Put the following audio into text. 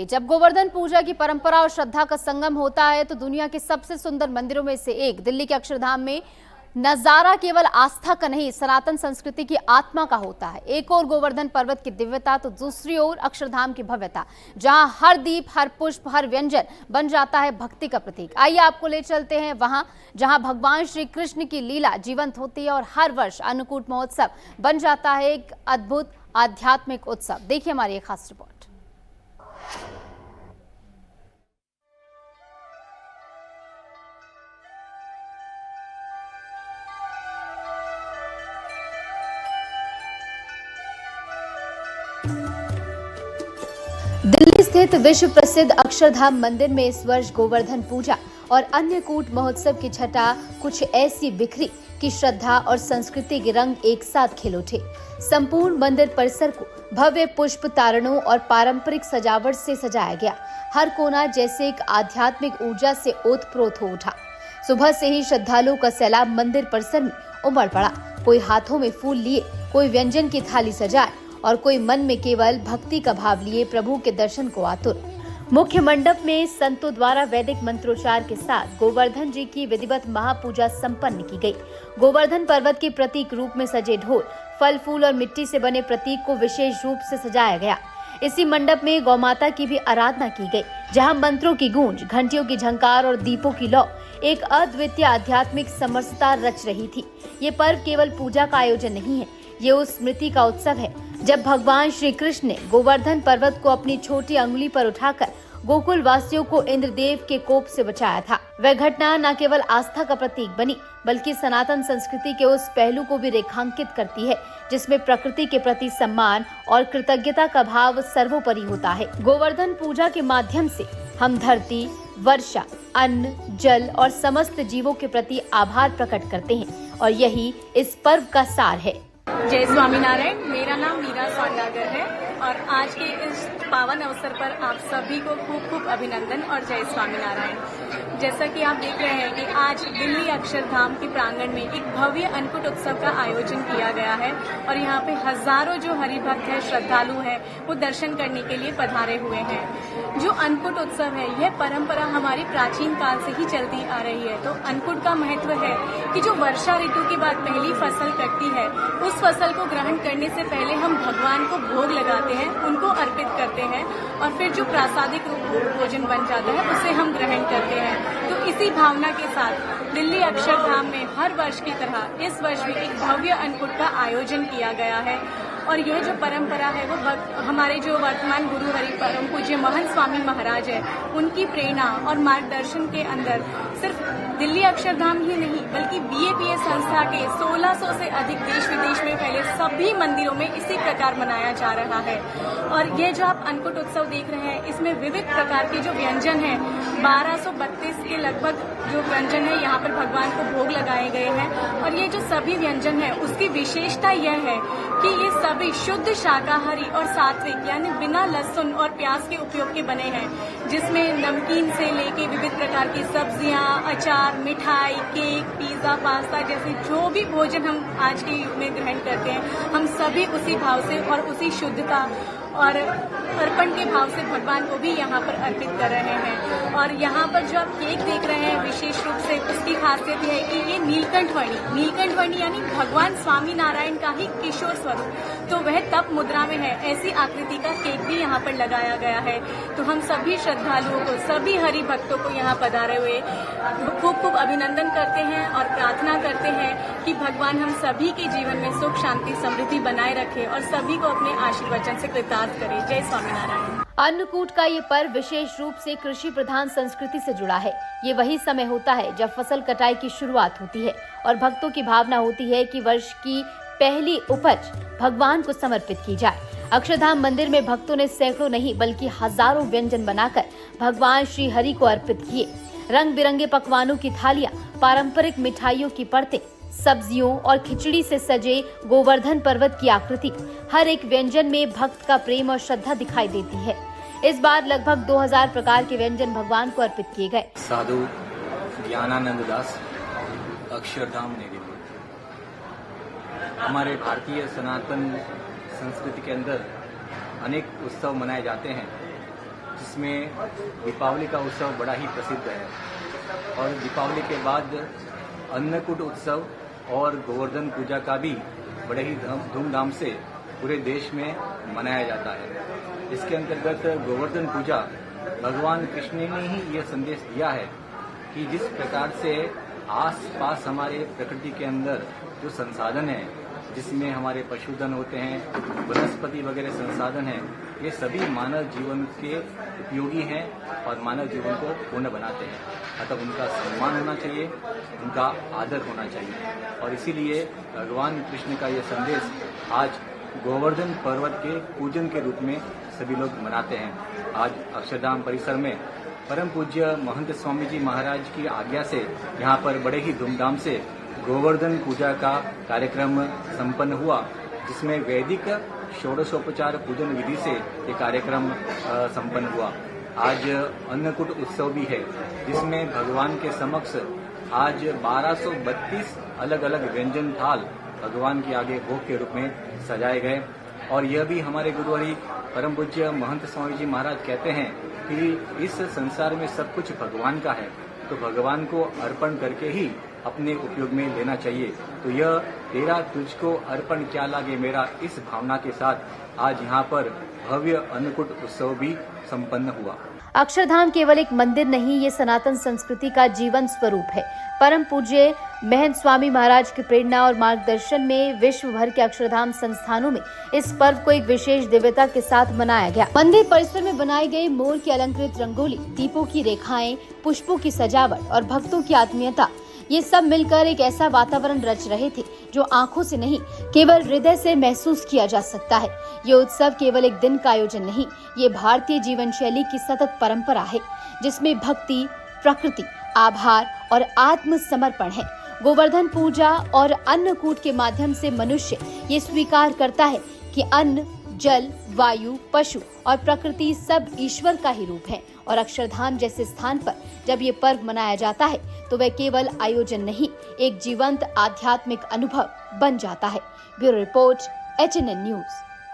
करेंगे। जब गोवर्धन पूजा की परंपरा और श्रद्धा का संगम होता है तो दुनिया के सबसे सुंदर मंदिरों में से एक दिल्ली के अक्षरधाम में नजारा केवल आस्था का नहीं, सनातन संस्कृति की आत्मा का होता है। एक और गोवर्धन पर्वत की दिव्यता तो दूसरी ओर अक्षरधाम की भव्यता, जहां हर दीप, हर पुष्प, हर व्यंजन बन जाता है भक्ति का प्रतीक। आइए आपको ले चलते हैं वहां जहां भगवान श्री कृष्ण की लीला जीवंत होती है और हर वर्ष अन्नकूट महोत्सव बन जाता है एक अद्भुत आध्यात्मिक उत्सव। देखिए हमारी एक खास रिपोर्ट। दिल्ली स्थित विश्व प्रसिद्ध अक्षरधाम मंदिर में इस वर्ष गोवर्धन पूजा और अन्नकूट महोत्सव की छटा कुछ ऐसी बिखरी कि श्रद्धा और संस्कृति के रंग एक साथ खिल उठे। संपूर्ण मंदिर परिसर को भव्य पुष्प तारणों और पारंपरिक सजावट से सजाया गया। हर कोना जैसे एक आध्यात्मिक ऊर्जा से ओतप्रोत हो उठा। सुबह से ही श्रद्धालुओं का सैलाब मंदिर परिसर में उमड़ पड़ा। कोई हाथों में फूल लिए, कोई व्यंजन की थाली सजाए और कोई मन में केवल भक्ति का भाव लिए प्रभु के दर्शन को आतुर। मुख्य मंडप में संतों द्वारा वैदिक मंत्रोच्चार के साथ गोवर्धन जी की विधिवत महापूजा संपन्न की गई। गोवर्धन पर्वत के प्रतीक रूप में सजे ढोल, फल फूल और मिट्टी से बने प्रतीक को विशेष रूप से सजाया गया। इसी मंडप में गौ माता की भी आराधना की गई, जहां मंत्रों की गूंज, घंटियों की झंकार और दीपों की लौ एक अद्वितीय आध्यात्मिक समरसता रच रही थी। ये पर्व केवल पूजा का आयोजन नहीं है, ये उस स्मृति का उत्सव है जब भगवान श्री कृष्ण ने गोवर्धन पर्वत को अपनी छोटी अंगुली पर उठाकर गोकुल वासियों को इंद्रदेव के कोप से बचाया था। वह घटना न केवल आस्था का प्रतीक बनी, बल्कि सनातन संस्कृति के उस पहलू को भी रेखांकित करती है जिसमें प्रकृति के प्रति सम्मान और कृतज्ञता का भाव सर्वोपरि होता है। गोवर्धन पूजा के माध्यम से हम धरती, वर्षा, अन्न, जल और समस्त जीवों के प्रति आभार प्रकट करते हैं और यही इस पर्व का सार है। जय स्वामीनारायण। मेरा नाम मीरा सौदागर है और आज के इस पावन अवसर पर आप सभी को खूब खूब अभिनंदन और जय स्वामीनारायण। जैसा कि आप देख रहे हैं कि आज दिल्ली अक्षरधाम के प्रांगण में एक भव्य अन्नकूट उत्सव का आयोजन किया गया है और यहाँ पे हजारों जो हरिभक्त है, श्रद्धालु है, वो दर्शन करने के लिए पधारे हुए हैं। जो अन्नकूट उत्सव है यह परंपरा हमारी प्राचीन काल से ही चलती आ रही है। तो अन्नकूट का महत्व है कि जो वर्षा ऋतु के बाद पहली फसल कटती है, उस फसल को ग्रहण करने से पहले हम भगवान को भोग लगाते हैं, उनको अर्पित करते हैं और फिर जो प्रासादिक भोजन बन जाता है उसे हम ग्रहण करते हैं। तो इसी भावना के साथ दिल्ली अक्षरधाम में हर वर्ष की तरह इस वर्ष भी एक भव्य अन्नकूट का आयोजन किया गया है और यह जो परंपरा है वो हमारे जो वर्तमान गुरु हरि परम पूज्य महंत स्वामी महाराज है, उनकी प्रेरणा और मार्गदर्शन के अंदर सिर्फ दिल्ली अक्षरधाम ही नहीं बल्कि BAPS संस्था के 1600 से अधिक देश विदेश में फैले सभी मंदिरों में इसी प्रकार मनाया जा रहा है। और ये जो आप अन्नकूट उत्सव देख रहे हैं, इसमें विविध प्रकार के जो व्यंजन हैं, 1232 के लगभग जो व्यंजन है यहाँ पर भगवान को भोग लगाए गए हैं। और ये जो सभी व्यंजन है उसकी विशेषता यह है कि ये सभी शुद्ध शाकाहारी और सात्विक यानी बिना लहसुन और प्याज के उपयोग के बने हैं, जिसमें नमकीन से लेके विविध प्रकार की सब्जियां, अचार, मिठाई, केक, पिज्जा, पास्ता जैसे जो भी भोजन हम आज के युग में ग्रहण करते हैं, हम सभी उसी भाव से और उसी शुद्धता और अर्पण के भाव से भगवान को भी यहाँ पर अर्पित कर रहे हैं। और यहाँ पर जो आप केक देख रहे हैं, विशेष रूप से उसकी खासियत है कि ये नीलकंठवर्णी यानी भगवान स्वामी नारायण का ही किशोर स्वरूप, तो वह तप मुद्रा में है, ऐसी आकृति का केक भी यहाँ पर लगाया गया है। तो हम सभी श्रद्धालुओं को, सभी हरि भक्तों को यहाँ पधारे हुए खूब खूब अभिनंदन करते हैं और प्रार्थना करते हैं कि भगवान हम सभी के जीवन में सुख, शांति, समृद्धि बनाए रखे और सभी को अपने आशीर्वचन से कृतार्थ करे। जय स्वामीनारायण। अन्नकूट का ये पर्व विशेष रूप से कृषि प्रधान संस्कृति से जुड़ा है। ये वही समय होता है जब फसल कटाई की शुरुआत होती है और भक्तों की भावना होती है कि वर्ष की पहली उपज भगवान को समर्पित की जाए। अक्षरधाम मंदिर में भक्तों ने सैकड़ों नहीं बल्कि हजारों व्यंजन बनाकर भगवान श्री हरि को अर्पित किए। रंग बिरंगे पकवानों की थालियां, पारंपरिक मिठाइयों की परतें, सब्जियों और खिचड़ी से सजे गोवर्धन पर्वत की आकृति, हर एक व्यंजन में भक्त का प्रेम और श्रद्धा दिखाई देती है। इस बार लगभग 2000 प्रकार के व्यंजन भगवान को अर्पित किए गए। साधु ज्ञानानंद दास, अक्षरधाम नई दिल्ली। हमारे भारतीय सनातन संस्कृति के अंदर अनेक उत्सव मनाए जाते हैं जिसमें दीपावली का उत्सव बड़ा ही प्रसिद्ध है। और दीपावली के बाद अन्नकूट उत्सव और गोवर्धन पूजा का भी बड़े ही धूमधाम से पूरे देश में मनाया जाता है। इसके अंतर्गत गोवर्धन पूजा भगवान कृष्ण ने ही ये संदेश दिया है कि जिस प्रकार से आस पास हमारे प्रकृति के अंदर जो संसाधन है, जिसमें हमारे पशुधन होते हैं, वनस्पति वगैरह संसाधन हैं, ये सभी मानव जीवन के उपयोगी हैं और मानव जीवन को पूर्ण बनाते हैं। अतः उनका सम्मान होना चाहिए, उनका आदर होना चाहिए। और इसीलिए भगवान कृष्ण का ये संदेश आज गोवर्धन पर्वत के पूजन के रूप में सभी लोग मनाते हैं। आज अक्षरधाम परिसर में परम पूज्य महंत स्वामी जी महाराज की आज्ञा से यहाँ पर बड़े ही धूमधाम से गोवर्धन पूजा का कार्यक्रम संपन्न हुआ, जिसमें वैदिक षोडशोपचार पूजन विधि से ये कार्यक्रम संपन्न हुआ। आज अन्नकूट उत्सव भी है, जिसमें भगवान के समक्ष आज 1232 अलग अलग व्यंजन थाल भगवान के आगे भोग के रूप में सजाए गए। और यह भी हमारे गुरुवारी परम पूज्य महंत स्वामी जी महाराज कहते हैं कि इस संसार में सब कुछ भगवान का है, तो भगवान को अर्पण करके ही अपने उपयोग में लेना चाहिए। तो यह तेरा तुझको अर्पण क्या लागे मेरा, इस भावना के साथ आज यहाँ पर भव्य अन्नकूट उत्सव भी संपन्न हुआ। अक्षरधाम केवल एक मंदिर नहीं, ये सनातन संस्कृति का जीवन स्वरूप है। परम पूज्य महंत स्वामी महाराज की प्रेरणा और मार्गदर्शन में विश्व भर के अक्षरधाम संस्थानों में इस पर्व को एक विशेष दिव्यता के साथ मनाया गया। मंदिर परिसर में बनाई गई मोर की अलंकृत रंगोली, दीपों की रेखाएं, पुष्पों की सजावट और भक्तों की आत्मीयता, ये सब मिलकर एक ऐसा वातावरण रच रहे थे जो आंखों से नहीं केवल हृदय से महसूस किया जा सकता है। ये उत्सव केवल एक दिन का आयोजन नहीं, ये भारतीय जीवन शैली की सतत परंपरा है, जिसमें भक्ति, प्रकृति, आभार और आत्मसमर्पण है। गोवर्धन पूजा और अन्नकूट के माध्यम से मनुष्य ये स्वीकार करता है कि अन्न, जल, वायु, पशु और प्रकृति सब ईश्वर का ही रूप है। और अक्षरधाम जैसे स्थान पर जब ये पर्व मनाया जाता है तो वह केवल आयोजन नहीं, एक जीवंत आध्यात्मिक अनुभव बन जाता है। Bureau report, HNN news.